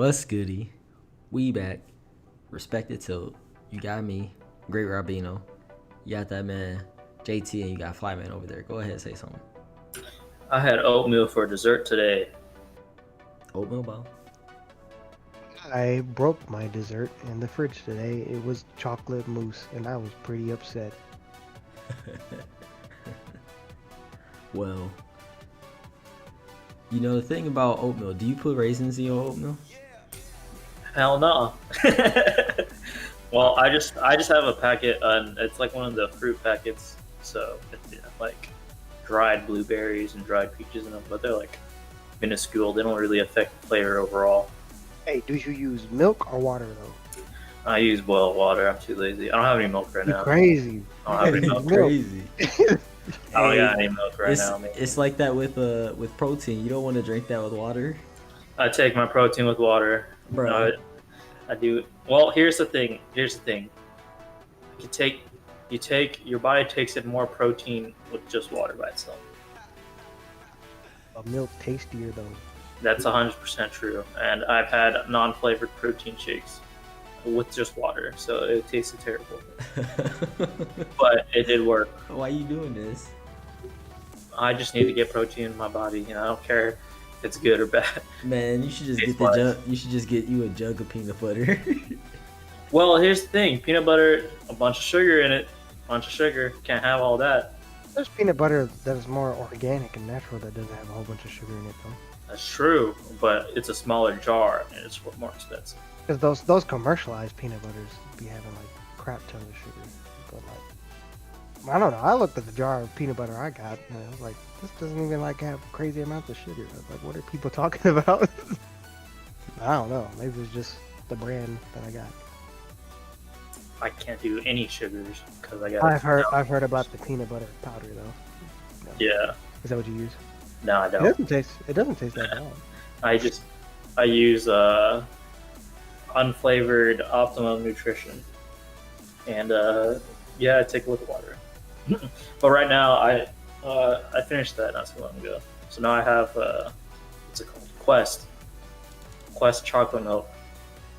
What's goody? We back. Respected Tilt. You got me, Great Robino. You got that man, JT, and you got Flyman over there. Go ahead and say something. I had oatmeal for dessert today. Oatmeal bowl? I broke my dessert in the fridge today. It was chocolate mousse, and I was pretty upset. Well, you know the thing about oatmeal, do you put raisins in your oatmeal? Hell no. Well, I just have a packet, and it's like one of the fruit packets. So it's like dried blueberries and dried peaches in them, but they're like minuscule. They don't really affect the flavor overall. Hey, do you use milk or water though? I use boiled water. I'm too lazy. I don't have any milk right You're now. crazy. I don't have any milk. Crazy. I don't got any milk right now. Man. It's like that with protein. You don't want to drink that with water. I take my protein with water. Bro. I do. Well, here's the thing. Your body takes in more protein with just water by itself. Milk tastier though. That's 100% true. And I've had non-flavored protein shakes with just water, so it tasted terrible. But it did work. Why are you doing this? I just need to get protein in my body. I don't care if it's good or bad. Man, you should just get You should just get you a jug of peanut butter. Well, here's the thing: peanut butter, a bunch of sugar in it. Bunch of sugar. Can't have all that. There's peanut butter that is more organic and natural that doesn't have a whole bunch of sugar in it though. That's true, but it's a smaller jar and it's more expensive. Because those commercialized peanut butters be having like crap ton of sugar. But like, I don't know. I looked at the jar of peanut butter I got and I was like, this doesn't even like have crazy amounts of sugar. I was like, what are people talking about? I don't know. Maybe it's just the brand that I got. I can't do any sugars because I got. I've heard about the peanut butter powder though. No. Yeah. Is that what you use? No, I don't. It doesn't taste that bad. I use unflavored Optimum Nutrition, and I take it with water. But right now I finished that not so long ago, so now I have what's it called? Quest chocolate milk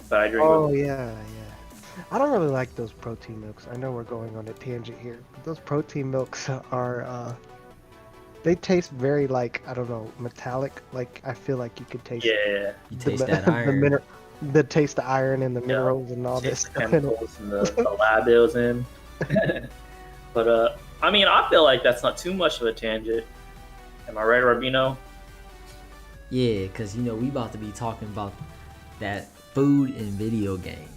that I drink. Oh yeah. I don't really like those protein milks. I know we're going on a tangent here, but those protein milks are they taste very like, I don't know, metallic. Like I feel like you could taste Yeah. You taste that iron. the taste of iron and the minerals and all this chemicals and the lab it was in. But I mean, I feel like that's not too much of a tangent. Am I right, Robino? Yeah, because you know we about to be talking about that food in video games.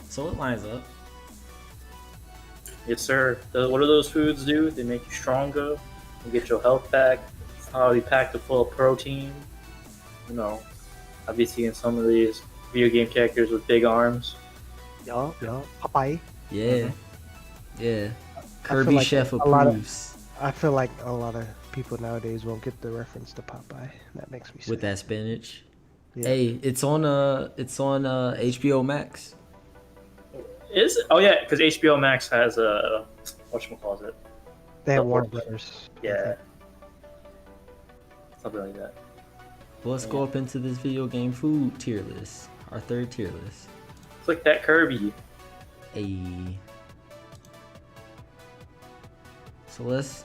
So it lines up. Yes, sir. What do those foods do? They make you stronger. You get your health back. Probably packed full of protein. You know, I've been seeing some of these video game characters with big arms. Yeah, Popeye. Yeah, yeah. Kirby like Chef approves. I feel like a lot of people nowadays won't get the reference to Popeye. That makes me sad. With that spinach. Yeah. Hey, it's on HBO Max. Is it? Oh yeah, because HBO Max has a whatchamacallit. They have Warner Brothers. Yeah. Something like that. Well, let's go up into this video game food tier list. Our third tier list. Click that Kirby. Hey. So let's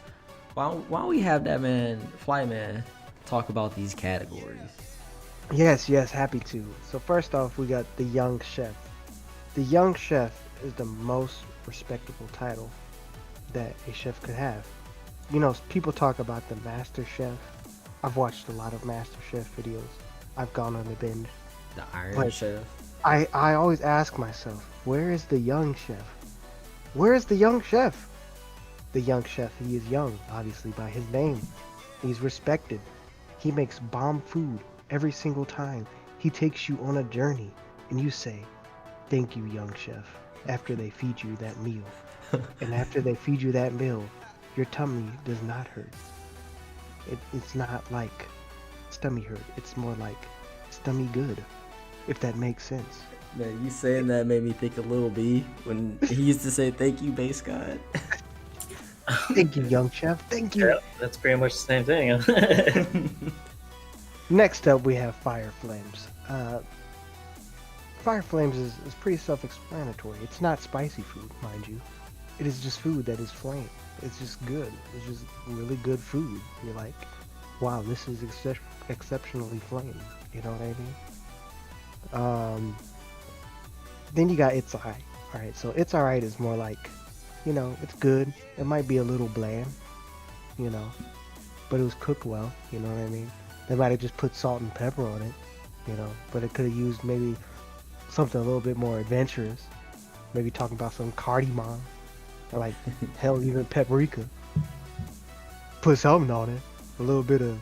why don't we have that man, Flyman, talk about these categories? Yes, happy to. So first off, we got the Young Chef. The Young Chef is the most respectable title that a chef could have. You know, people talk about the Master Chef. I've watched a lot of Master Chef videos. I've gone on a binge. The Iron Chef. I always ask myself, where is the Young Chef? Where is the Young Chef? The Young Chef, he is young, obviously, by his name. He's respected. He makes bomb food every single time. He takes you on a journey, and you say, thank you, Young Chef, after they feed you that meal. And after they feed you that meal, your tummy does not hurt. It's not like stomach hurt. It's more like stomach good, if that makes sense. Man, you saying that made me think of Lil B when he used to say thank you, Base God. Thank you, Young Chef. Thank you. Yeah, that's pretty much the same thing. Next up, we have Fire Flames. Fire Flames is pretty self-explanatory. It's not spicy food, mind you. It is just food that is flame. It's just good. It's just really good food. You're like, wow, this is exceptionally flame. You know what I mean? Then you got It's Alright. Alright, so It's Alright is more like, it's good. It might be a little bland, but it was cooked well. You know what I mean? They might have just put salt and pepper on it, but it could have used maybe something a little bit more adventurous. Maybe talking about some cardamom. Or like, hell, even paprika. Put something on it. A little bit of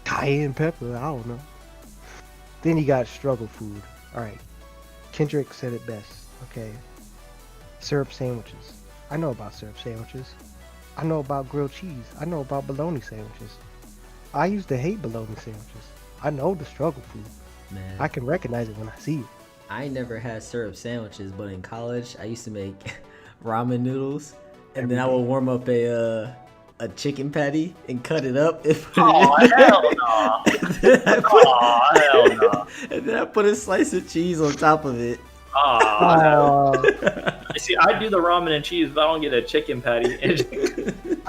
cayenne pepper, I don't know. Then you got struggle food. Alright. Kendrick said it best. Okay. Syrup sandwiches. I know about syrup sandwiches. I know about grilled cheese. I know about bologna sandwiches. I used to hate bologna sandwiches. I know the struggle food. Man, I can recognize it when I see it. I never had syrup sandwiches, but in college I used to make ramen noodles, and then I would warm up a chicken patty and cut it up and put it in. Hell no! Hell no! And then I put a slice of cheese on top of it. See, I do the ramen and cheese, but I don't get a chicken patty.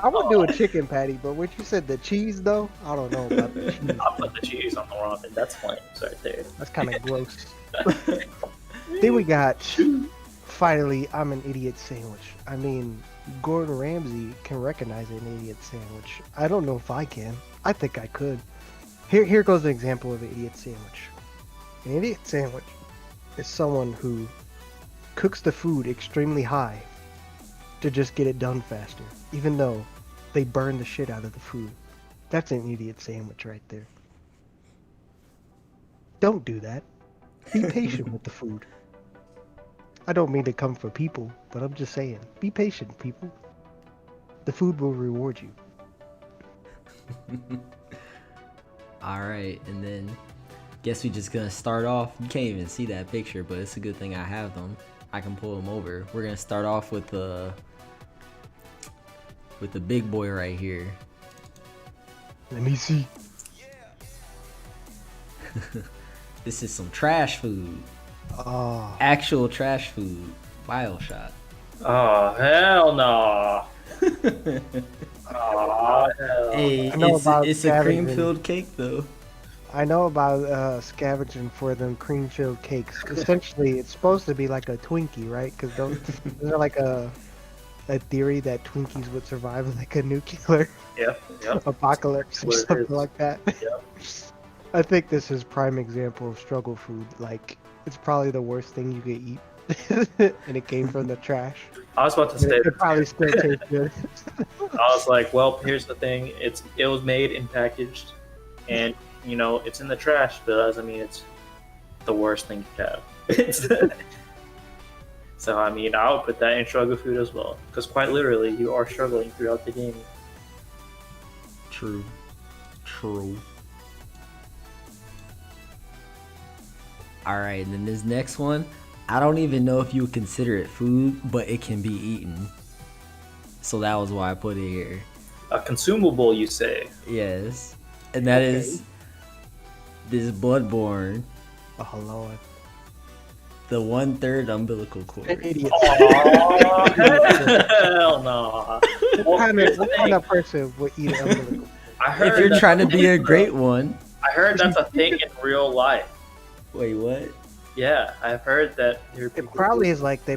I would do a chicken patty, but when you said the cheese, though, I don't know about the cheese. I'll put the cheese on the ramen. That's flames right there. That's kind of gross. Then we got, finally, I'm an idiot sandwich. I mean, Gordon Ramsay can recognize an idiot sandwich. I don't know if I can. I think I could. Here goes an example of an idiot sandwich. An idiot sandwich is someone who cooks the food extremely high to just get it done faster, even though they burn the shit out of the food. That's an idiot sandwich right there. Don't do that. Be patient with the food. I don't mean to come for people, but I'm just saying, be patient, people. The food will reward you. Alright, and then guess we just gonna start off. You can't even see that picture, but it's a good thing I have them. I can pull them over. We're gonna start off with the big boy right here. Let me see. This is some trash food. Oh, Actual trash food. BioShock. Oh, hell no. Oh, hell. Hey, I know about it's a scavenging. cream-filled cake though. I know about scavenging for them cream-filled cakes. Essentially, it's supposed to be like a Twinkie, right? Because isn't there like a theory that Twinkies would survive like a nuclear Yep. apocalypse or What it something is. like that? Yep. I think this is prime example of struggle food. Like, it's probably the worst thing you could eat, and it came from the trash. I was about to And say, it could probably still taste good. I was like, well, here's the thing. It was made and packaged, and it's in the trash, but that doesn't mean it's the worst thing you have. So I mean, I would put that in struggle food as well, because quite literally, you are struggling throughout the game. True. Alright, and then this next one, I don't even know if you would consider it food, but it can be eaten. So that was why I put it here. A consumable, you say? Yes. And that Okay. is this Bloodborne, Oh lord, the 1/3 umbilical an cord. idiot. Oh, hell no! What kind of person would eat an umbilical? I heard If you're that- trying to be a great one. I heard that's a thing in real life. Wait, what? Yeah, I've heard that there are It people probably is like I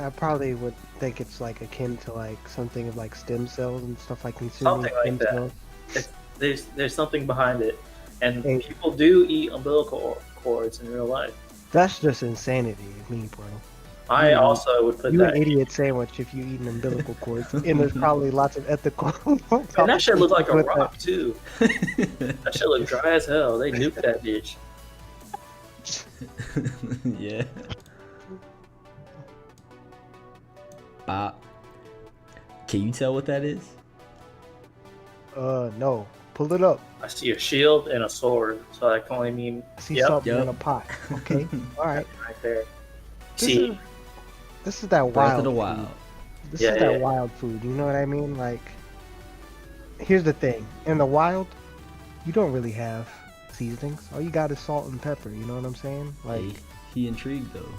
probably would think it's like akin to like something of like stem cells and stuff like consuming Something like stem that. cells. There's something behind it, and Hey. people do eat umbilical cords in real life. That's just insanity to me, bro. I Yeah. also would put You that. an idiot sandwich if you eat an umbilical cord, and there's probably lots of ethical. And that shit look like a with rock too. That shit look dry as hell. They nuked that bitch. Yeah. Bop. Can you tell what that is? No, pull it up. I see a shield and a sword, so that can only mean I see Yep. something Yep. in a pot. Okay, all right. right there. This See, is, this is that Breath wild. of the food. Wild. This Yeah, is that yeah. wild food. You know what I mean? Like, here's the thing: in the wild, you don't really have seasonings. All you got is salt and pepper. You know what I'm saying? Like, He intrigued though.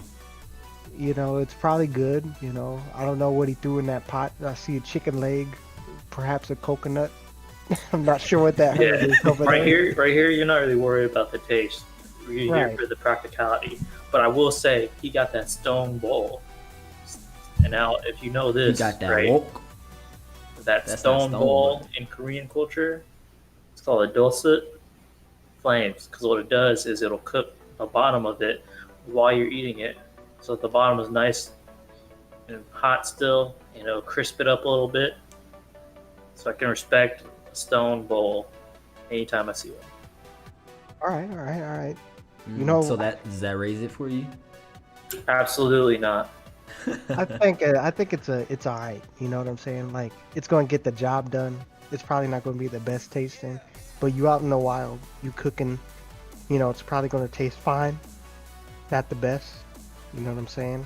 you know, it's probably good. You know, I don't know what he threw in that pot. I see a chicken leg, perhaps a coconut. I'm not sure what that herb is over Right there. here, you're not really worried about the taste. You're here Right. for the practicality. But I will say, he got that stone bowl. And now, if you know He this, got that right, wok. that That's stone not stone, bowl in Korean culture, it's called a dulcet flames. Because what it does is it'll cook the bottom of it while you're eating it, so that the bottom is nice and hot still, and it'll crisp it up a little bit. So I can respect a stone bowl anytime I see one. All right, all right, all right. You know- so does that raise it for you? Absolutely not. I think it's all right. You know what I'm saying? Like, it's going to get the job done. It's probably not going to be the best tasting, but you out in the wild, you cooking, you know, it's probably going to taste fine. Not the best. You know what I'm saying?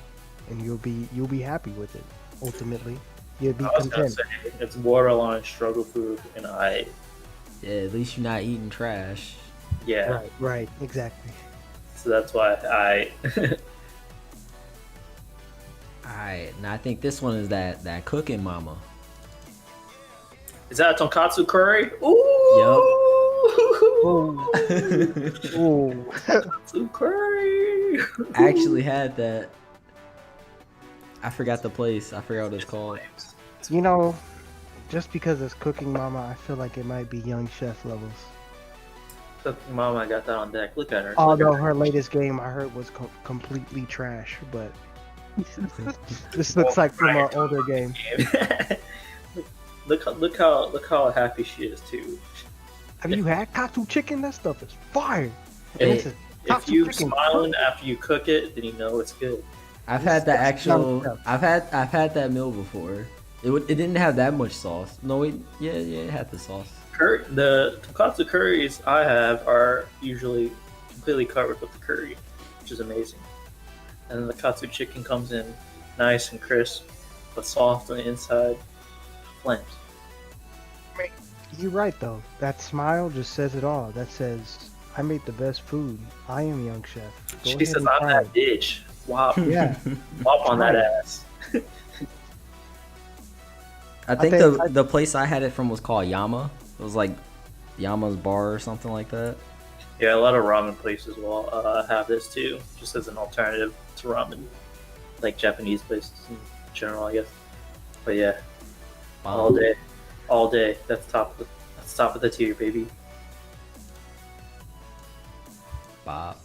And you'll be happy with it. Ultimately, you'll be I was gonna content. say it's borderline struggle food, and Yeah, at least you're not eating trash. yeah. Right, right, exactly. So that's why I Alright, now I think this one is that cooking mama. is that a tonkatsu curry? Ooh, Ooh. tonkatsu curry. I actually had that. I forgot the place. I forgot what it's called. You know, just because it's Cooking Mama, I feel like it might be Young Chef levels. Cooking Mama, I got that on deck. Look at her. Although her latest game I heard was completely trash, but this looks like from an older game. look how happy she is too. Have you had katsu chicken? That stuff is fire. Hey, And it's a If katsu you chicken smiling after you cook it, then you know it's good. I've had the actual. stuff. I've had that meal before. It didn't have that much sauce. No, it had the sauce. The tonkatsu curries I have are usually completely covered with the curry, which is amazing. And then the katsu chicken comes in nice and crisp, but soft on the inside. Flames. You're right though. That smile just says it all. That says, "I made the best food. I am Young Chef." Go She ahead says, and "I'm try that it." bitch." Wow, Yeah. wop on that Right. ass. I think think the place I had it from was called Yama. It was like Yama's Bar or something like that. Yeah, a lot of ramen places will have this too, just as an alternative to ramen, like Japanese places in general, I guess. But yeah, all day. That's top of the tier, baby. Bob.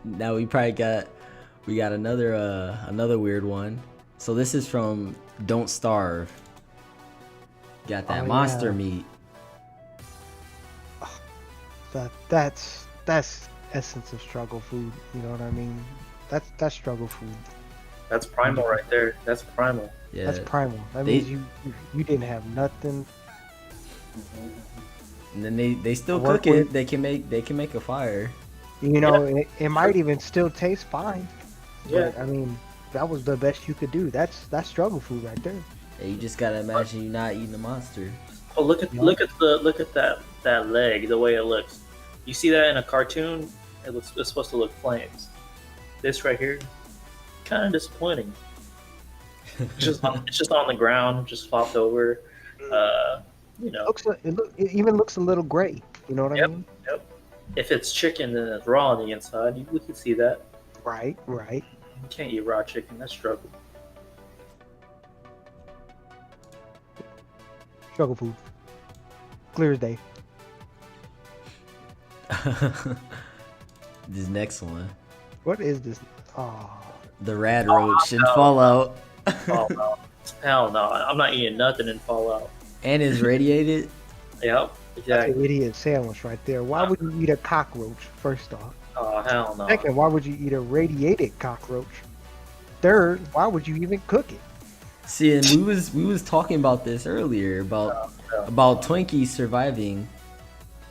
Now we got another weird one. So this is from Don't Starve. Got that Oh, monster yeah. meat. That's essence of struggle food. You know what I mean? That's struggle food. That's primal right there. That's primal. Yeah. That's primal. That They- means you didn't have nothing. And then they still Work cook it. with- They can make a fire. You know, it might even still taste fine. Yeah. But, I mean, that was the best you could do. That's struggle food right there. Yeah, you just gotta imagine you're not eating a monster. Oh, look at that leg, the way it looks. You see that in a cartoon? It's supposed to look flames. This right here, kind of disappointing. It's just on the ground, just flopped over. You know, It even looks a little gray. You know what I Yep. mean? if it's chicken and it's raw on the inside, we can see that. Right. You can't eat raw chicken. That's struggle. Struggle food. Clear as day. This next one, What is this? Oh, the rad roach in Fallout, Oh no, hell no! I'm not eating nothing in Fallout. and is radiated. Yep, that's exactly. an idiot sandwich right there. Why would you eat a cockroach? First off. Oh hell no! Second, why would you eat a radiated cockroach? Third, why would you even cook it? See, and we was talking about this earlier about Twinkies surviving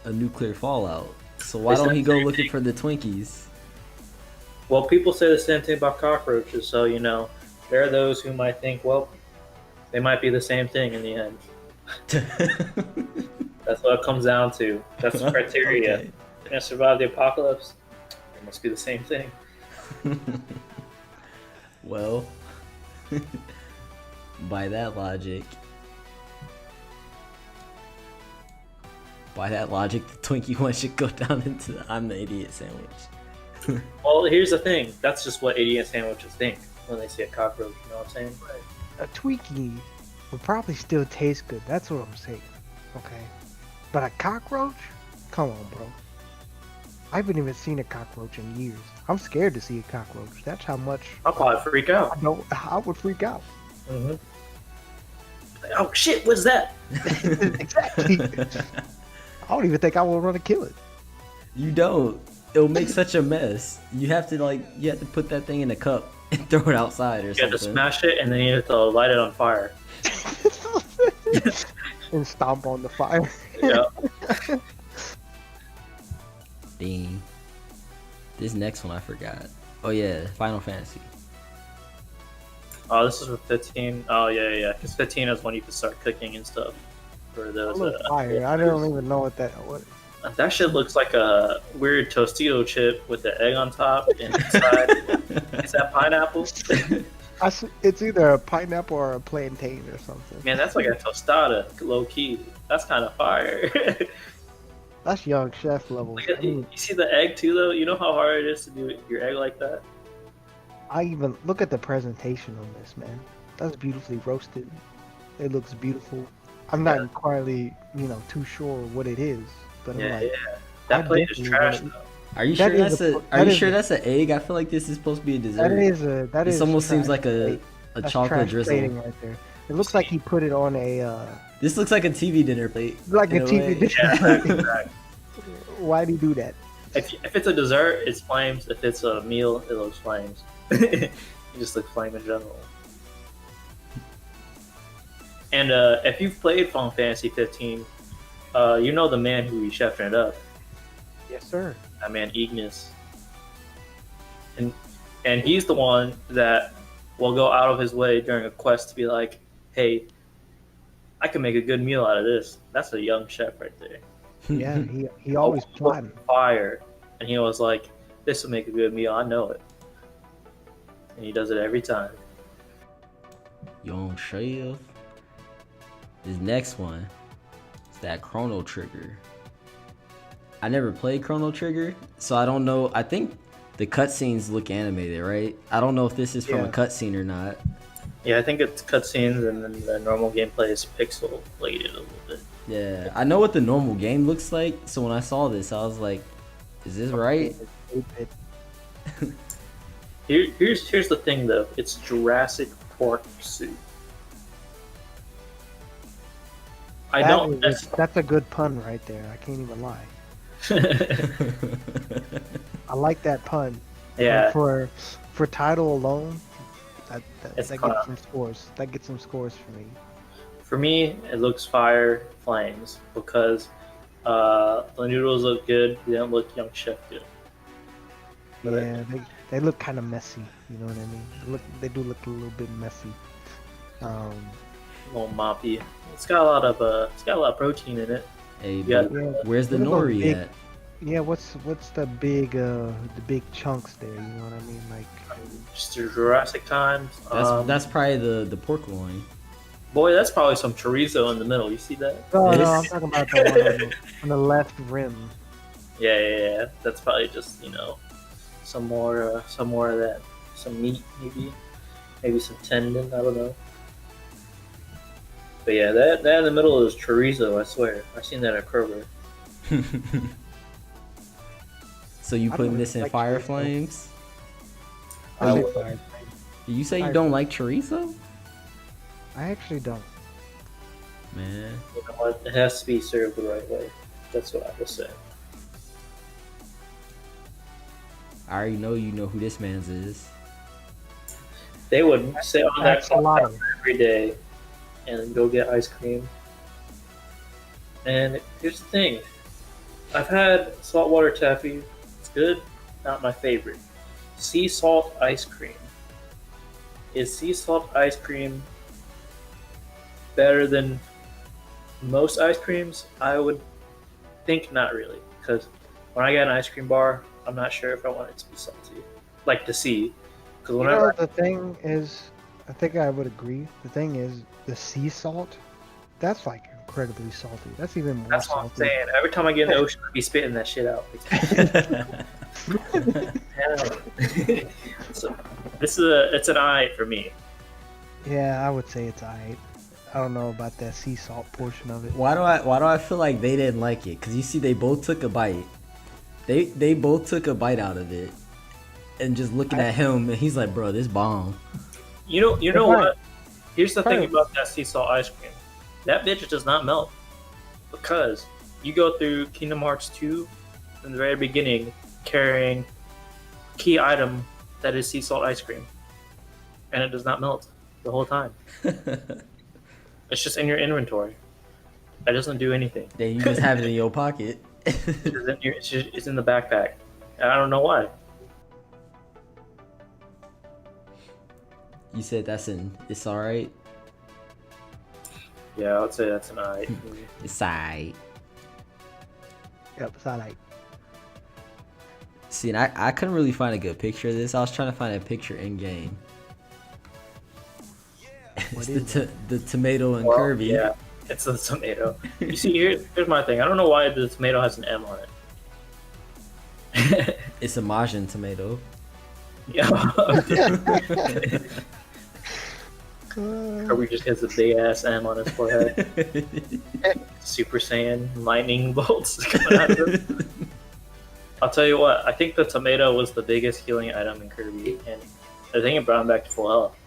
a nuclear fallout. So why Is don't that he go same looking thing? for the Twinkies? Well, people say the same thing about cockroaches, so you know there are those who might think, well, they might be the same thing in the end. That's what it comes down to. That's the criteria. Okay. You're gonna survive the apocalypse. It must be the same thing. Well, by that logic, the Twinkie one should go down into the I'm the idiot sandwich. Well, here's the thing. That's just what idiot sandwiches think when they see a cockroach. You know what I'm saying? A Twinkie would probably still taste good. That's what I'm saying. Okay. But a cockroach? Come on, bro. I haven't even seen a cockroach in years. I'm scared to see a cockroach. That's how much I'll probably freak out. I would freak out. Mm-hmm. Like, oh shit! What's that? Exactly. I don't even think I would run to kill it. You don't. It'll make such a mess. You have to put that thing in a cup and throw it outside or You something. have to smash it and then you have to light it on fire. And stomp on the fire. Yeah. Dang. This next one I forgot. Oh yeah, Final Fantasy. Oh, this is with 15. Oh yeah. Because 15 is when you can start cooking and stuff. For those. Fire. I don't even know what that. That shit looks like a weird Tostito chip with the egg on top and inside. Is that pineapple? It's either a pineapple or a plantain or something. Man, that's like a tostada, low key. That's kind of fire. That's young chef level. You see the egg too, though. You know how hard it is to do your egg like that. I even look at the presentation on this, man. That's beautifully roasted. It looks beautiful. I'm not entirely, too sure what it is, but I'm like, that plate is trash though. Are you sure that's an egg? I feel like this is supposed to be a dessert. This almost seems like a chocolate drizzle. Right there. It looks like he put it on a. This looks like a TV dinner plate. Like a TV dinner plate. Exactly. Why'd he do that? If it's a dessert, it's flames. If it's a meal, it looks flames. You just look flame in general. And if you've played Final Fantasy 15, you know the man who chefing it up. Yes, sir. That man Ignis. And he's the one that will go out of his way during a quest to be like, hey, I can make a good meal out of this. That's a young chef right there. Yeah, he always plotting. Fire. And he was like, this will make a good meal, I know it. And he does it every time. Young chef. This next one is that Chrono Trigger. I never played Chrono Trigger, so I don't know. I think the cutscenes look animated, right? I don't know if this is from a cutscene or not. Yeah, I think it's cutscenes and then the normal gameplay is pixelated a little bit. Yeah, I know what the normal game looks like, so when I saw this, I was like, is this right? Here's the thing though, it's Jurassic Pork soup. That's a good pun right there. I can't even lie. I like that pun. Yeah. For title alone, that gets some scores. That gets some scores for me. For me, it looks fire flames because the noodles look good. They don't look young chef good. Yeah, they look kind of messy. You know what I mean? They do look a little bit messy. A little moppy. It's got a lot of protein in it. Hey, where's the nori at? Yeah, what's the big chunks there? You know what I mean? Like just the Jurassic times. That's probably the pork loin. Boy, that's probably some chorizo in the middle. You see that? No, I'm talking about the one on the left rim. Yeah. That's probably just some more of that, some meat maybe some tendon. I don't know. But yeah, that in the middle is chorizo. I swear, I've seen that at Kroger. So you putting this in fire flames? Did you say you don't like chorizo? I actually don't. Man. You know what? It has to be served the right way. That's what I would say. I already know you know who this man's is. They would sit on that clock every day and go get ice cream. And here's the thing. I've had saltwater taffy. It's good. Not my favorite. Sea salt ice cream. Is sea salt ice cream better than most ice creams, I would think not really, because when I get an ice cream bar, I'm not sure if I want it to be salty, like the sea. Because You whenever know, the thing is, I think I would agree. The thing is, the sea salt, that's like incredibly salty. That's even more that's what I'm salty. saying. Every time I get in the ocean, I be spitting that shit out. So it's an eye for me. Yeah, I would say it's alright. I don't know about that sea salt portion of it. Why do I feel like they didn't like it? Cause you see, they both took a bite. They both took a bite out of it, and just looking at him, and he's like, "Bro, this bomb." You know It's what? Here's the thing Fine. about that sea salt ice cream. That bitch does not melt because you go through Kingdom Hearts 2 in the very beginning carrying key item that is sea salt ice cream, and it does not melt the whole time. It's just in your inventory. It doesn't do anything. Then you just have it in your pocket. It's in the backpack. And I don't know why. You said it's alright. Yeah, I would say that's an eye. It's alright. Yep, it's alright. See, and I couldn't really find a good picture of this. I was trying to find a picture in game. It's the tomato and Kirby. Yeah, it's the tomato. You see, here's my thing. I don't know why the tomato has an M on it. It's a Majin tomato. Yeah. Kirby just has a big ass M on his forehead. Super Saiyan lightning bolts coming out of him. I'll tell you what, I think the tomato was the biggest healing item in Kirby, and I think it brought him back to full health.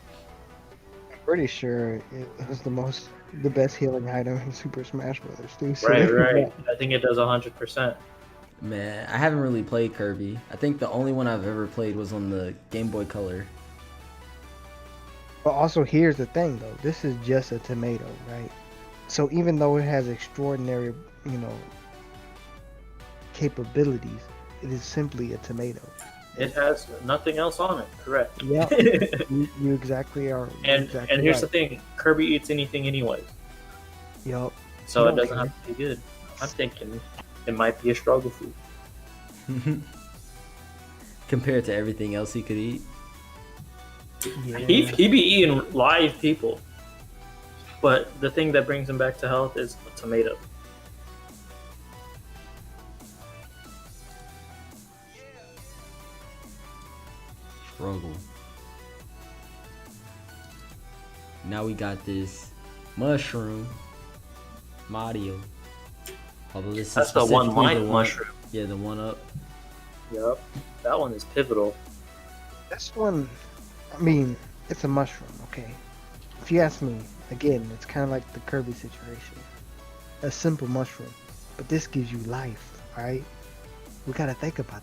Pretty sure it was the best healing item in Super Smash Brothers too. So Right. I think it does 100%. Man, I haven't really played Kirby. I think the only one I've ever played was on the Game Boy Color. But also, here's the thing though. This is just a tomato, right? So even though it has extraordinary, capabilities, it is simply a tomato. It has nothing else on it, correct? Yeah, you exactly are. And exactly here's right. the thing, Kirby eats anything anyways, Yup. so You it don't doesn't care. have to be good. I'm thinking it might be a struggle food. Compared to everything else he could eat. Yeah. He be eating live people, but the thing that brings him back to health is a tomato. Struggle. Now we got this mushroom. Mario. Although this That's is the one specifically light mushroom. Yeah, the one up. Yep, that one is pivotal. This one, I mean, it's a mushroom, okay? If you ask me, again, it's kind of like the Kirby situation. A simple mushroom. But this gives you life, right? We gotta think about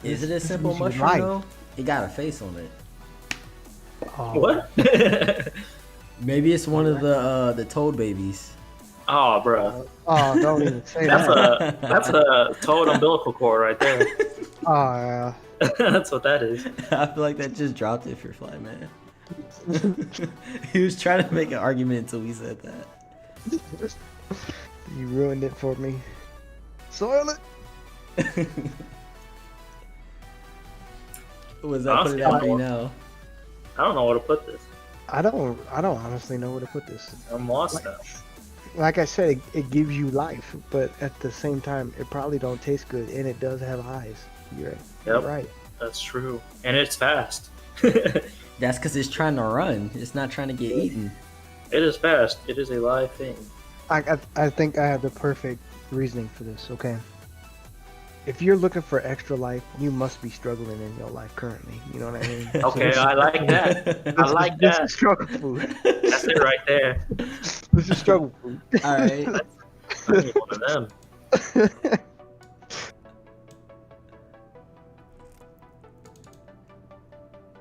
this. Is it a This simple gives you mushroom life. though? It got a face on it. Oh, What? Maybe it's one of the toad babies. Oh, bro, Oh, don't even say that's that. that's a toad umbilical cord right there. Oh, yeah. That's what that is. I feel like that just dropped it for Fly Man. He was trying to make an argument until we said that. You ruined it for me. Soil it. Was that put it Honestly, out for you now? I don't know where to put this. I don't honestly know where to put this. I'm lost now. Like I said, it gives you life, but at the same time, it probably don't taste good, and it does have eyes. You're right. You're Yep. right. That's true, and it's fast. That's because it's trying to run. It's not trying to get eaten. It is fast. It is a live thing. I think I have the perfect reasoning for this. Okay. If you're looking for extra life, you must be struggling in your life currently. You know what I mean? Okay, I like that. I like This that. is struggle food. That's it right there. This is struggle food. All right. I need one of them.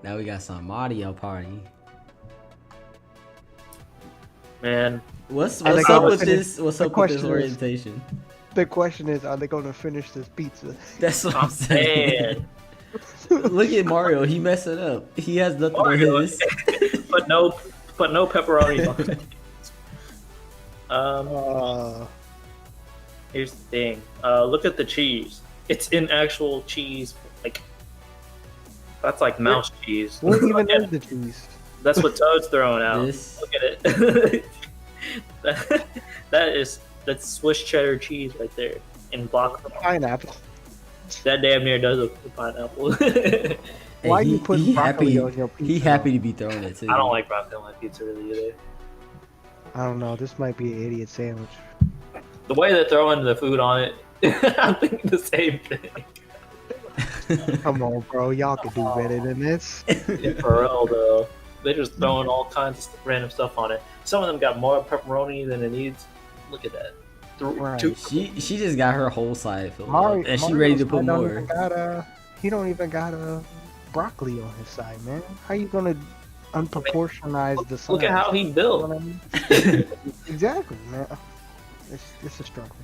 Now we got some Mario Party. Man, What's Are they up gonna with finish- this? What's the up with this question is- orientation? The question is, are they going to finish this pizza? That's what I'm I'm saying. saying. Look at Mario. He messed it up. He has nothing Mario. on his. but no pepperoni on it. Um, here's the thing. Look at the cheese. It's in actual cheese. Like that's like mouse cheese. What even Look at is the cheese? That's what Toad's throwing out. This. Look at it. That's Swiss cheddar cheese right there in block form. Pineapple. That damn near does look like pineapple. Hey, Why you put broccoli happy? on your pizza? He happy to be throwing it too. I don't like broccoli on my pizza really either. I don't know. This might be an idiot sandwich. The way they're throwing the food on it, I'm thinking the same thing. Come on, bro. Y'all can do better than this. For real though, they're just throwing all kinds of random stuff on it. Some of them got more pepperoni than it needs. Look at that. Right. She just got her whole side filled Mario, up, and she ready to put more. He don't even got a broccoli on his side, man. How you gonna unproportionize the size? Look at how he You know built. what I mean? Exactly, man. It's a struggle.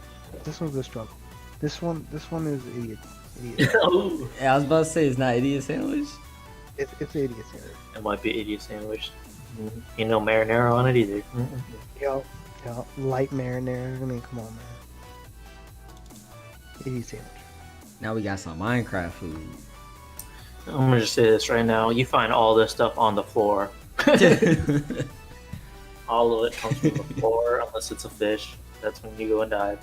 This one's a struggle. This one is idiot. Ooh. Yeah, I was about to say it's not idiot sandwich. It's idiot sandwich. It might be idiot sandwich. You know marinara on it either. Yo, light marinara. I mean, come on, man. Idiot sandwich. Now we got some Minecraft food. I'm gonna just say this right now. You find all this stuff on the floor. All of it comes from the floor, unless it's a fish. That's when you go and dive.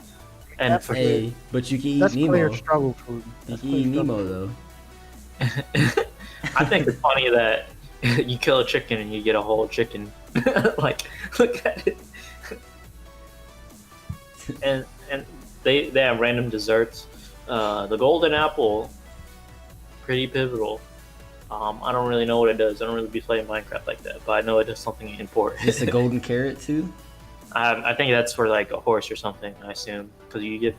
And That's for Hey, but you can eat That's Nemo. player struggle food. You That's can player eat Nemo struggle. though. I think it's funny that you kill a chicken and you get a whole chicken. Like, look at it. And they have random desserts. The golden apple, pretty pivotal. I don't really know what it does. I don't really be playing Minecraft like that, but I know it does something important. It's a golden carrot too. I think that's for like a horse or something. I assume because you give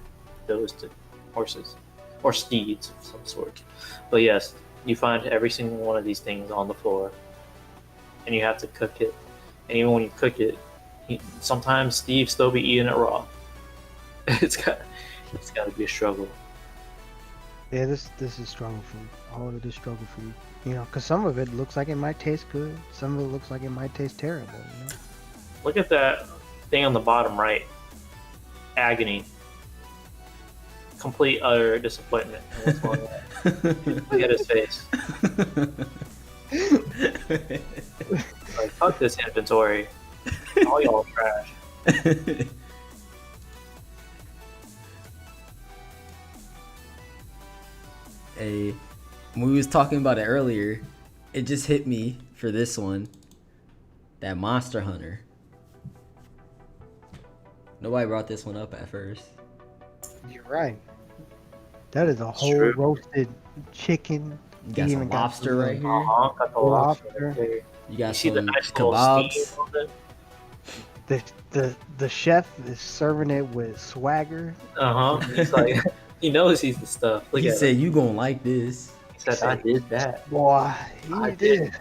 those to horses or steeds of some sort. But yes, you find every single one of these things on the floor, and you have to cook it. And even when you cook it, sometimes Steve still be eating it raw. It's got to be a struggle. Yeah, this is struggle food. All of it is struggle food. You know, because some of it looks like it might taste good. Some of it looks like it might taste terrible. You know. Look at that thing on the bottom right. Agony. Complete utter disappointment. in what's going on. Look at his face. Like, fuck this inventory. All y'all trash. Hey, when we was talking about it earlier, it just hit me for this one. That Monster Hunter. Nobody brought this one up at first. You're right. That is a whole true. roasted chicken. You got some lobster right here. Got the Lobster. lobster right there. You got You see the some nice little steam kebabs. on it? The chef is serving it with swagger. He's like, he knows he's the stuff. Look He at said him. you gonna like this. He said, I did that. Boy, he I did.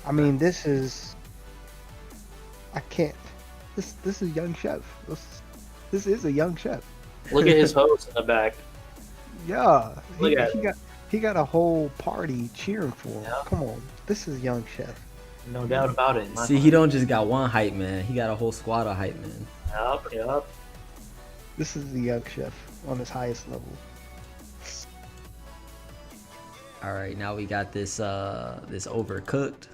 I mean, this is. I can't. This is young chef. This is a young chef. Look at his hose in the back. Yeah, Look at he got a whole party cheering for him. Yeah. Come on, this is young chef. No doubt about it. See, he don't just got one hype man. He got a whole squad of hype men. Yup. This is the young chef on his highest level. All right, now we got this this Overcooked.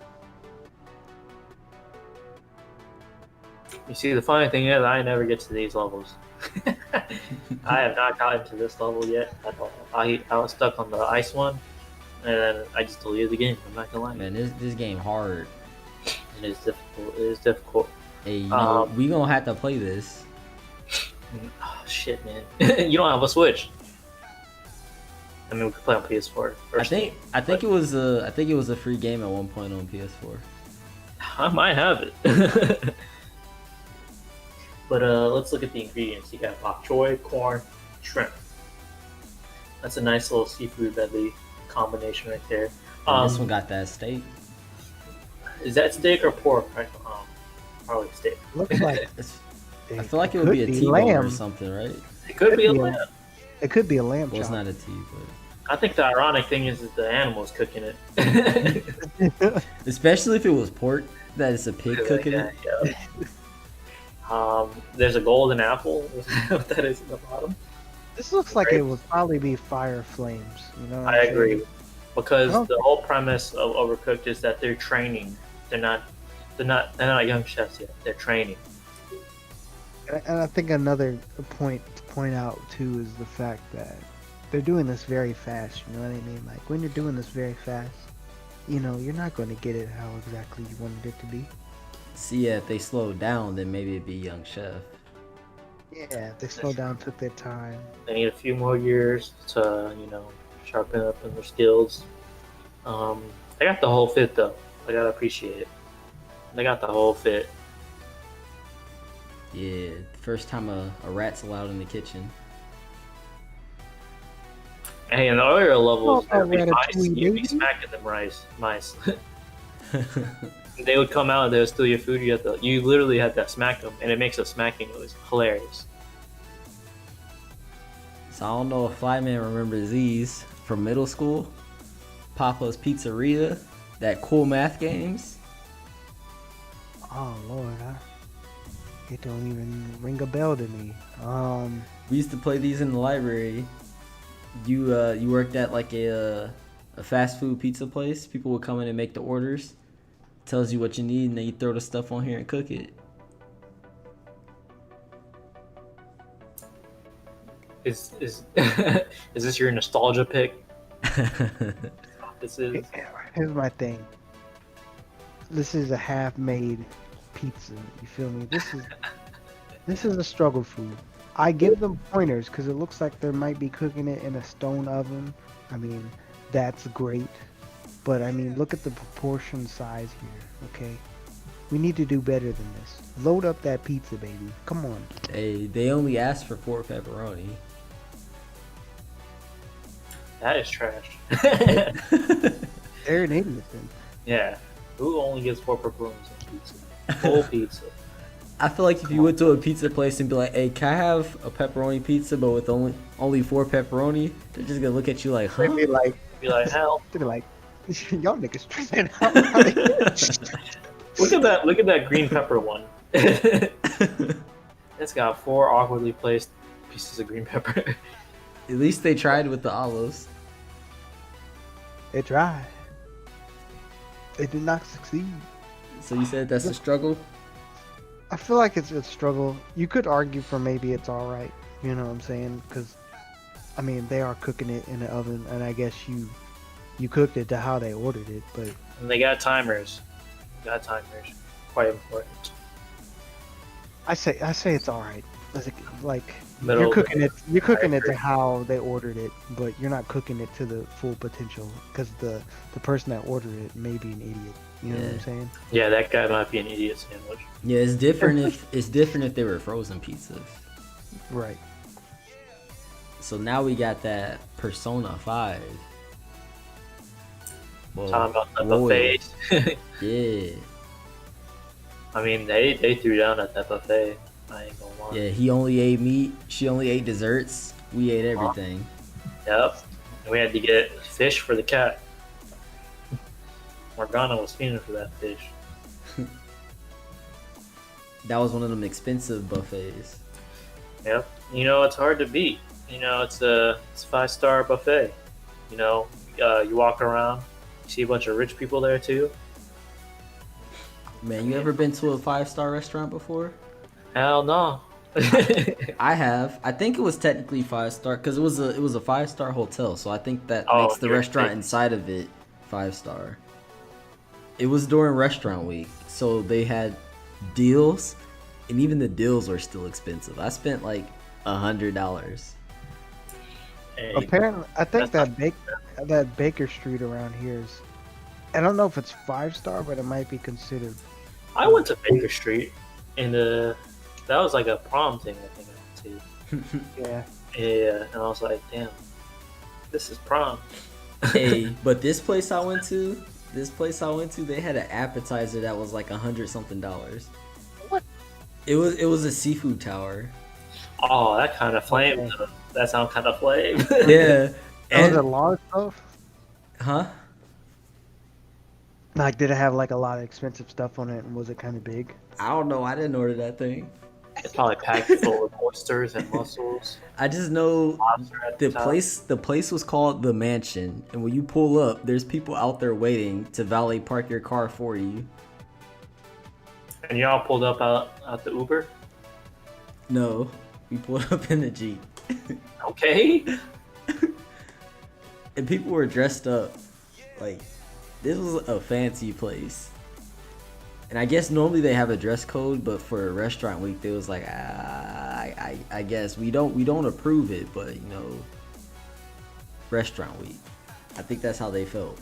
You see, the funny thing is, I never get to these levels. I have not gotten to this level yet at all. I was stuck on the ice one, and then I just deleted the game. I'm not gonna lie. Man, this game hard. It is difficult. It is difficult. Hey, you know, we gonna have to play this. Oh, shit, man. You don't have a Switch. I mean, we could play on PS4. I think it was a free game at one point on PS4. I might have it. But let's look at the ingredients. You got bok choy, corn, shrimp. That's a nice little seafood medley combination right there. And this one got that steak. Is that steak or pork? Right? Probably steak. Looks like I feel like it would be a T-bone or something, right? It could be a be a- lamb. It could be a lamb Well, it's chop. not a T, but I think the ironic thing is that the animal's cooking it. especially if it was pork, that it's a pig cooking it. Yeah. There's a golden apple. What that is at the bottom. This looks like it Grapes. would probably be fire flames. You know what I I'm saying? agree, because Okay. the whole premise of Overcooked is that they're training. They're not. They're not young chefs yet. They're training. And I think another point to point out too is the fact that they're doing this very fast. You know what I mean? Like when you're doing this very fast, you know, you're not going to get it how exactly you wanted it to be. See, yeah, if they slowed down, then maybe it'd be young chef. Yeah, they slowed down, took their time. They need a few more years to, sharpen up in their skills. They got the whole fit though. I gotta appreciate it. They got the whole fit. Yeah, first time a rat's allowed in the kitchen. Hey, in the earlier levels, Oh, there'd be mice. Ratatouille, You'd be baby. smacking them mice. They would come out and they would steal your food. You literally had to smack them, and it makes a smacking noise. Hilarious. So I don't know if Flyman remembers these from middle school. Papa's Pizzeria, that cool math games. Oh Lord, it don't even ring a bell to me. We used to play these in the library. You worked at like a fast food pizza place. People would come in and make the orders. Tells you what you need, and then you throw the stuff on here and cook it. Is is this your nostalgia pick? This is. Here's my thing. This is a half-made pizza. You feel me? This is a struggle food. I give them pointers because it looks like they might be cooking it in a stone oven. I mean, that's great. But I mean, look at the proportion size here, okay? We need to do better than this. Load up that pizza, baby. Come on. They only asked for 4 pepperoni. That is trash. They're an idiot then. Yeah. Who only gets 4 pepperonis on pizza? Full pizza. I feel like if you went to a pizza place and be like, "Hey, can I have a pepperoni pizza, but with only 4 pepperoni?" They're just gonna look at you like, They'd "Huh?" be like, Be like, hell. they'd be like, y'all niggas tripping out. Look at that green pepper one. It's got 4 awkwardly placed pieces of green pepper. At least they tried with the olives. They tried. They did not succeed. So you said that's a struggle? I feel like it's a struggle. You could argue for maybe it's all right. You know what I'm saying? Because, I mean, they are cooking it in the oven, and I guess you cooked it to how they ordered it. But And they got timers. Quite important. I say it's all right. Like Middle you're of cooking the- it. You're cooking I it to agree. how they ordered it, but you're not cooking it to the full potential because the person that ordered it may be an idiot. You know what I'm Yeah. saying? Yeah, that guy might be an idiot sandwich. Yeah, it's different if they were frozen pizzas. Right. So now we got that Persona 5. Whoa. Talking about the Whoa. buffets. Yeah. I mean, they threw down at that buffet. I ain't gonna lie. Yeah, he only ate meat. She only ate desserts. We ate everything. Yep. And we had to get fish for the cat. Morgana was fiending for that fish. That was one of them expensive buffets. Yep. It's hard to beat. It's a 5-star buffet. You walk around, you see a bunch of rich people there too. Man, you ever been to a 5-star restaurant before? Hell no. I have. I think it was technically 5-star because it was a 5-star hotel. So I think that Oh, makes the you're restaurant kidding. inside of it 5-star. It was during restaurant week, so they had deals, and even the deals were still expensive. I spent like $100. Hey, Apparently, I think That's that Baker Street around here is. I don't know if it's 5-star, but it might be considered. I went to Baker Street, and that was like a prom thing. I think I went to. Yeah. Yeah, and I was like, damn, this is prom. Hey, but this place I went to, they had an appetizer that was like $100-something. What? It was a seafood tower. Oh, that kind of flame. Okay. That sounds kind of flame. Yeah. Was And, it large stuff? huh? Like, did it have like a lot of expensive stuff on it, and was it kind of big? I don't know. I didn't order that thing. It's probably packed full of oysters and mussels. I just know Lobster at the top. the place was called the Mansion, and when you pull up, there's people out there waiting to valet park your car for you. And y'all pulled up out the Uber? No, we pulled up in the Jeep, Okay. and people were dressed up. Like, this was a fancy place. And I guess normally they have a dress code, but for a restaurant week, they was like, I guess we don't approve it, but you know, restaurant week. I think that's how they felt.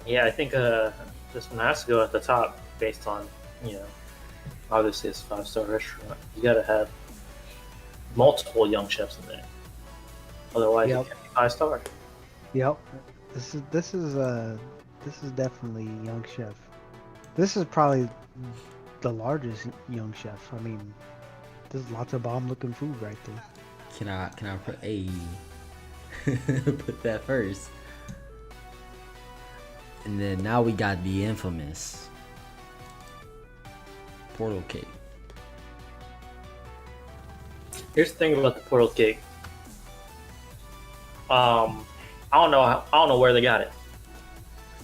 Yeah, I think this one has to go at the top based on, obviously it's a 5-star restaurant. You got to have multiple young chefs in there. Otherwise, Yep. it can't be 5-star. Yep. This is definitely young chef. This is probably the largest young chef. I mean, there's lots of bomb looking food right there. Can I put a put that first? And then now we got the infamous portal cake. Here's the thing about the portal cake. I don't know where they got it,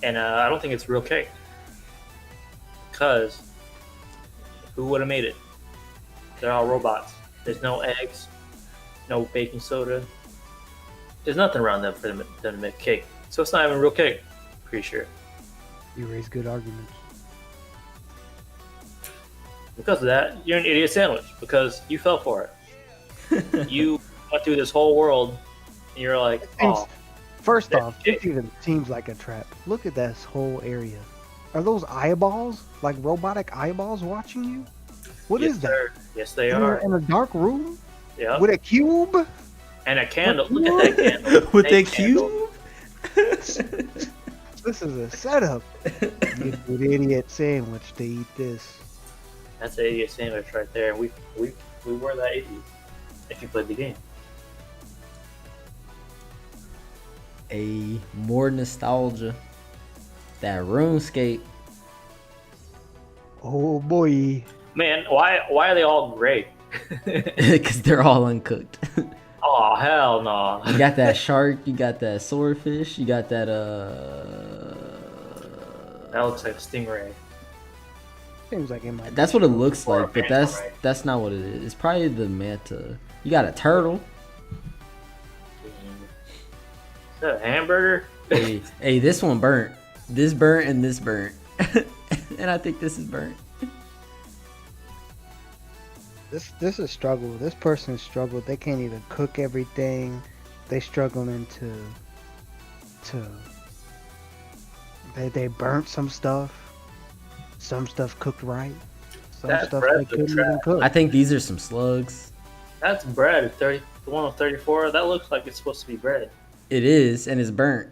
and I don't think it's real cake. Because who would have made it? They're all robots. There's no eggs, no baking soda. There's nothing around them for them to make cake. So it's not even real cake. Pretty sure. You raise good arguments. Because of that, you're an idiot sandwich because you fell for it. You went through this whole world and you're like, oh, First That's off, cake. it even seems like a trap. Look at this whole area. Are those eyeballs? Like robotic eyeballs watching you? What yes, is that? sir. Yes, they In are. in a dark room? Yeah. With a cube? And a candle. Look at that candle. With Hey, the candle. cube? This is a setup. You get an idiot sandwich to eat this. That's an idiot sandwich right there. We were that idiot if you played the game. A more nostalgia. That RuneScape. Oh boy. Man, why are they all gray? Because they're all uncooked. Oh hell no! You got that shark, you got that swordfish, you got that That looks like a stingray. Seems like it might that's what it looks Or a like, but manta ray. that's not what it is. It's probably the manta. You got a turtle. Is that a hamburger? Hey, this one burnt. This burnt and this burnt. And I think this is burnt. This is struggle. This person struggled. They can't even cook everything. They struggling to they burnt some stuff. Some stuff cooked right. Some That stuff bread's they a couldn't even trap. cook. I think these are some slugs. That's bread. The one on 34. That looks like it's supposed to be bread. It is, and it's burnt.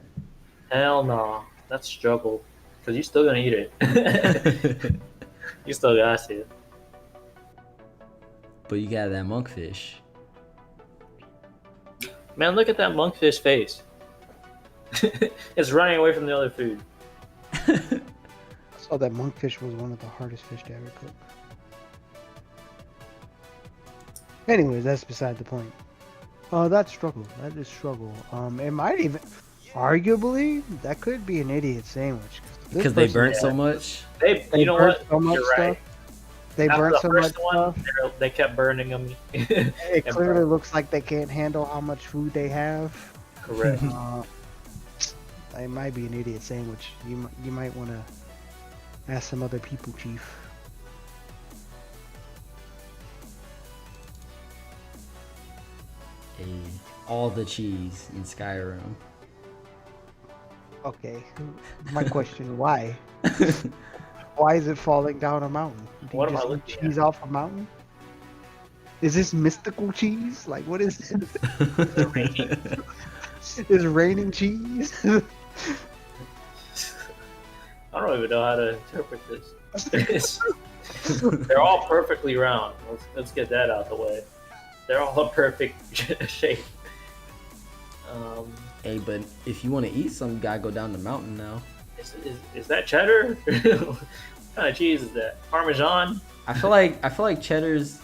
Hell no, that's struggle. Cause you still gonna eat it. You still gotta see it. But you got that monkfish. Man, look at that monkfish face. It's running away from the other food. I saw that monkfish was one of the hardest fish to ever cook. Anyways, that's beside the point. That's struggle. That is struggle. It might even, arguably, that could be an idiot sandwich. This Because they person- burnt so much. They They you know burnt what? so much You're right. stuff. They After burnt the so much first one, stuff. they kept burning them. It clearly looks like they can't handle how much food they have. Correct. It might be an idiot sandwich. You might want to ask some other people, Chief. All the cheese in Skyrim. Okay. My question: Why? Why is it falling down a mountain? Do What you am I just eat looking cheese off a mountain? Is this mystical cheese? Like, what is it? Is raining cheese? I don't even know how to interpret this. They're all perfectly round. Let's get that out the way. They're all a perfect shape. Hey, but if you want to eat some, you gotta go down the mountain now. Is that cheddar? What kind of cheese is that? Parmesan? I feel like cheddar's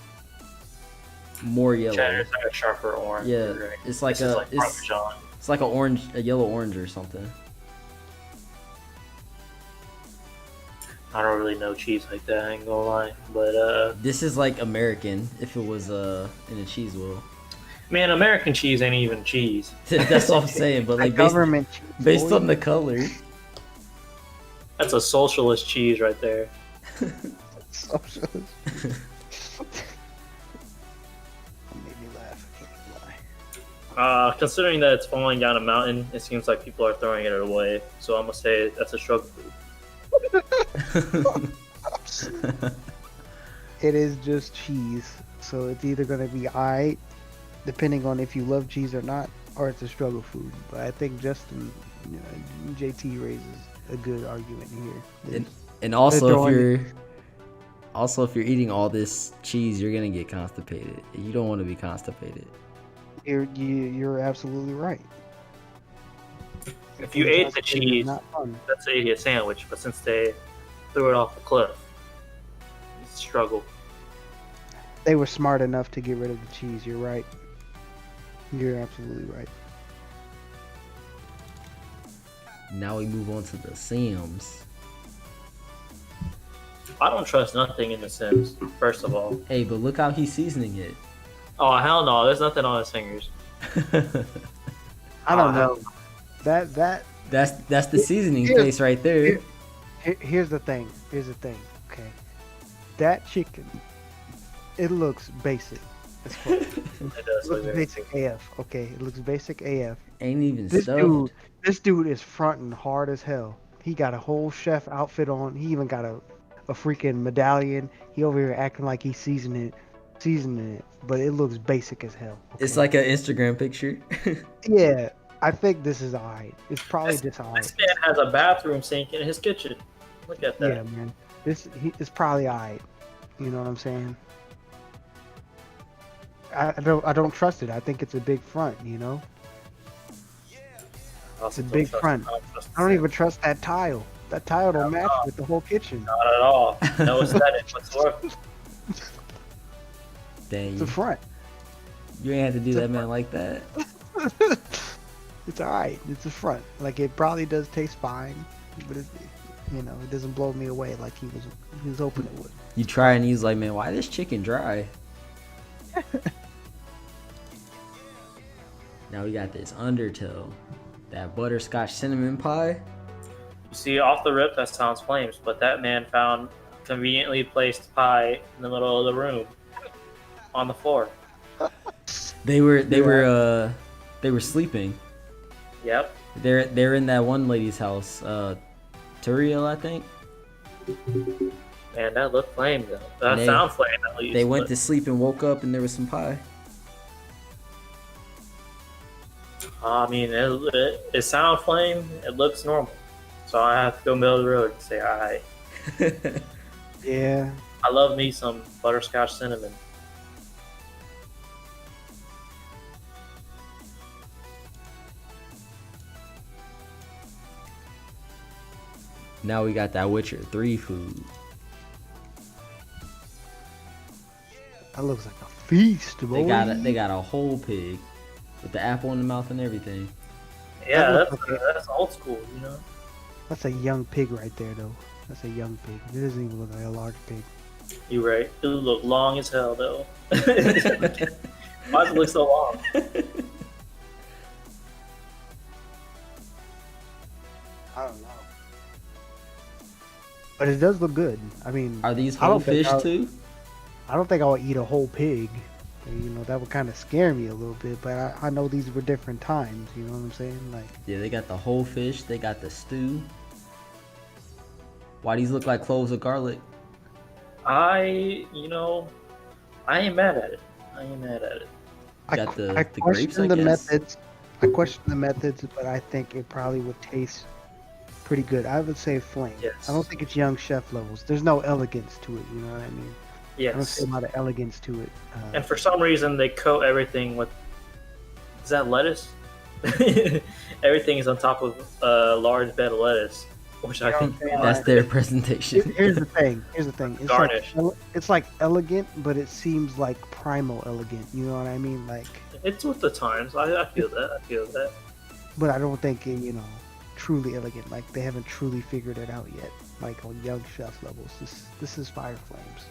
more yellow. Cheddar's like a sharper orange. Yeah, Right? it's like This is a like Parmesan. it's like a yellow orange or something. I don't really know cheese like that. I ain't gonna lie, but This is like American if it was in a cheese wheel. man, American cheese ain't even cheese. That's what I'm saying. But like Government based boy. on the color. That's a socialist cheese right there. Socialist. Made me laugh. I can't lie. Considering that it's falling down a mountain, it seems like people are throwing it away. So I'm gonna say that's a struggle food. It is just cheese, so it's either gonna be alright, depending on if you love cheese or not, or it's a struggle food. But I think Justin, JT raises a good argument here. And also They're if you're eating all this cheese, you're gonna get constipated. You don't want to be constipated. You're absolutely right. If you ate the Constipated is cheese, not fun. that's a sandwich. But since they threw it off the cliff, it's a struggle. They were smart enough to get rid of the cheese. You're right. You're absolutely right. Now we move on to the Sims. I don't trust nothing in The Sims. First of all, Hey, but look how he's seasoning it. oh hell no, there's nothing on his fingers. I don't know. That That's the seasoning Here- face right there. here's the thing. Okay, that chicken, it looks basic. As fuck. It does It look looks very- basic AF. Okay, it looks basic AF. Ain't even This stuffed. dude is fronting hard as hell. He got a whole chef outfit on. He even got a freaking medallion. He over here acting like he's seasoning it, but it looks basic as hell. It's okay? like an Instagram picture. Yeah, I think this is alright. It's probably This just alright. man has a bathroom sink in his kitchen. Look at that. Yeah, man. It's probably alright. You know what I'm saying? I don't trust it. I think it's a big front. You know, It's a big front. I don't even trust that tile. That tile don't match with the whole kitchen. Not at all. No aesthetic whatsoever. Dang, It's a front. you ain't have to do that man like that. It's alright. It's a front. Like it probably does taste fine, but it doesn't blow me away like he was hoping it would. You try and he's like, man, why this chicken dry? Now we got this undertow, that butterscotch cinnamon pie. You see, off the rip, that sounds flames, but that man found conveniently placed pie in the middle of the room, on the floor. They were sleeping. Yep. They're in that one lady's house, Turiel, I think. Man, that looked flame though. That They- sound flame at least. They went but- to sleep and woke up and there was some pie. I mean, it sound flame. It looks normal. So I have to go middle of the road and say, alright. Yeah. I love me some butterscotch cinnamon. Now we got that Witcher 3 food. That looks like a feast, boy. They got a whole pig with the apple in the mouth and everything. Yeah, That that's, looks okay. that's old school, you know? That's a young pig right there, though. That's a young pig. It doesn't even look like a large pig. You right. It look long as hell though. Why does it look so long? I don't know. But it does look good. I mean, Are these I don't whole think fish I'll- too? I don't think I would eat a whole pig. That would kind of scare me a little bit. But I know these were different times. You know what I'm saying? Like, Yeah, they got the whole fish. They got the stew. Why these look like cloves of garlic? I ain't mad at it. I ain't mad at it. I Got the question grapes, I the guess? methods. I question the methods, but I think it probably would taste pretty good. I would say flame. Yes. I don't think it's young chef levels. There's no elegance to it. You know what I mean? I don't Yes. see a lot of elegance to it. And for some reason, they coat everything with. Is that lettuce? Everything is on top of a large bed of lettuce. which I think That's their presentation. Here's the thing. Here's the thing. It's Garnish. it's like elegant, but it seems like primal elegant. You know what I mean? Like, it's with the times. I feel that. I feel that. but I don't think it, truly elegant. Like they haven't truly figured it out yet. Like on young chef levels. This is Fire Flames.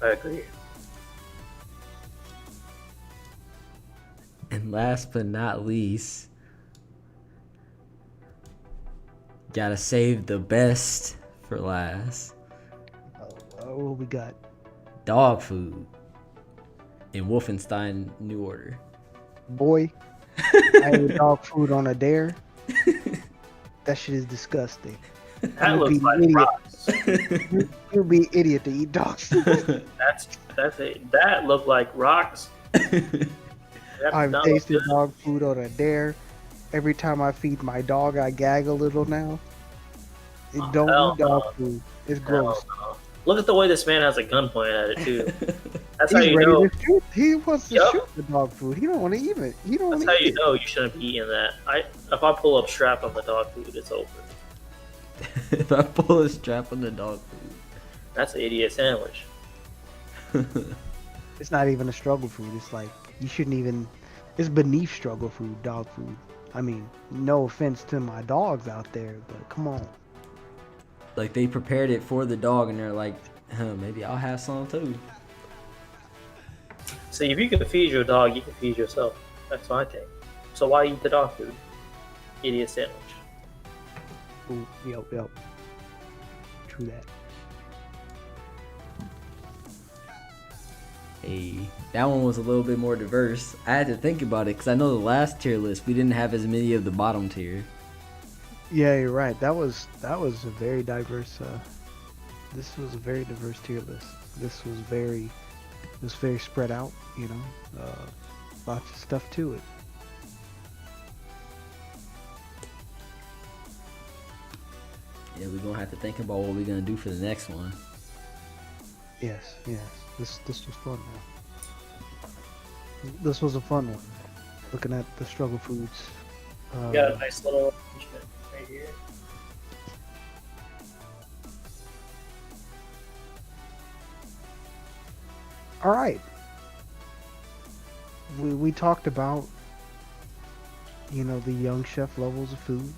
I agree. And last but not least, gotta save the best for last. What we got? Dog food in Wolfenstein New Order. Boy, I ate dog food on a dare. That shit is disgusting. That looks like idiot. rocks. You'd be an idiot to eat dog food. That looked like rocks. I've tasted dog food on a dare. Every time I feed my dog, I gag a little now. Don't eat dog food. It's gross. No. Look at the way this man has a gun pointed at it too. That's how He's you ready know. to shoot. He wants to shoot the dog food. He don't want to eat it. He don't want That's to how eat you know you shouldn't be eating that. If I pull up strap on the dog food, it's over. If I pull a strap on the dog food. That's an idiot sandwich. It's not even a struggle food. It's like you shouldn't even. It's beneath struggle food, dog food. I mean, no offense to my dogs out there, but come on. Like they prepared it for the dog, and they're like, maybe I'll have some too. See, if you can feed your dog, you can feed yourself. That's my thing. So why eat the dog food? Idiot sandwich. Ooh, yep. True that. Hey, that one was a little bit more diverse. I had to think about it because I know the last tier list we didn't have as many of the bottom tier. Yeah, you're right. That was a very diverse. This was a very diverse tier list. This was very spread out. Lots of stuff to it. Yeah, we're gonna have to think about what we're gonna do for the next one. Yes. This was fun. This was a fun one. Looking at the struggle foods. Got a nice little arrangement right here. All right. We talked about the young chef levels of food.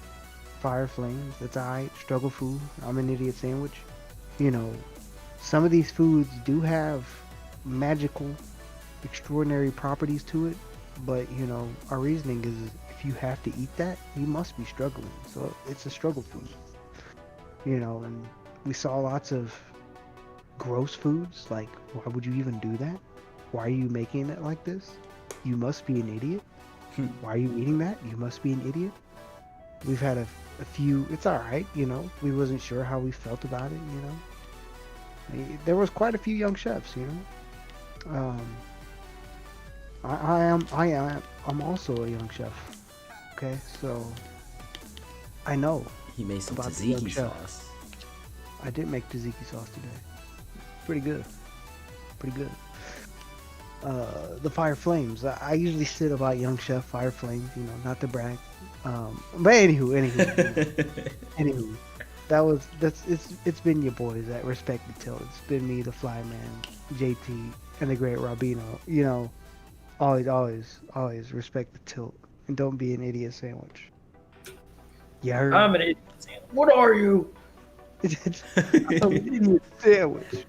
Fire Flames, that's alright. Struggle food, I'm an idiot sandwich. Some of these foods do have magical, extraordinary properties to it, but our reasoning is if you have to eat that, you must be struggling. So it's a struggle food. And we saw lots of gross foods, like why would you even do that? Why are you making it like this? You must be an idiot. Why are you eating that? You must be an idiot. We've had a few, it's alright, we wasn't sure how we felt about it, There was quite a few young chefs, I'm also a young chef. Okay, so I know He made some about the young tzatziki chef. sauce. I did make tzatziki sauce today. Pretty good. The Fire Flames. I usually sit about Young Chef Fire Flames, not to brag. But anywho, it's been your boys at Respect the Tilt. It's been me, the Flyman, JT, and the Great Robino. Always respect the tilt and don't be an idiot sandwich. You heard? I'm an idiot sandwich. What are you? I'm an idiot sandwich.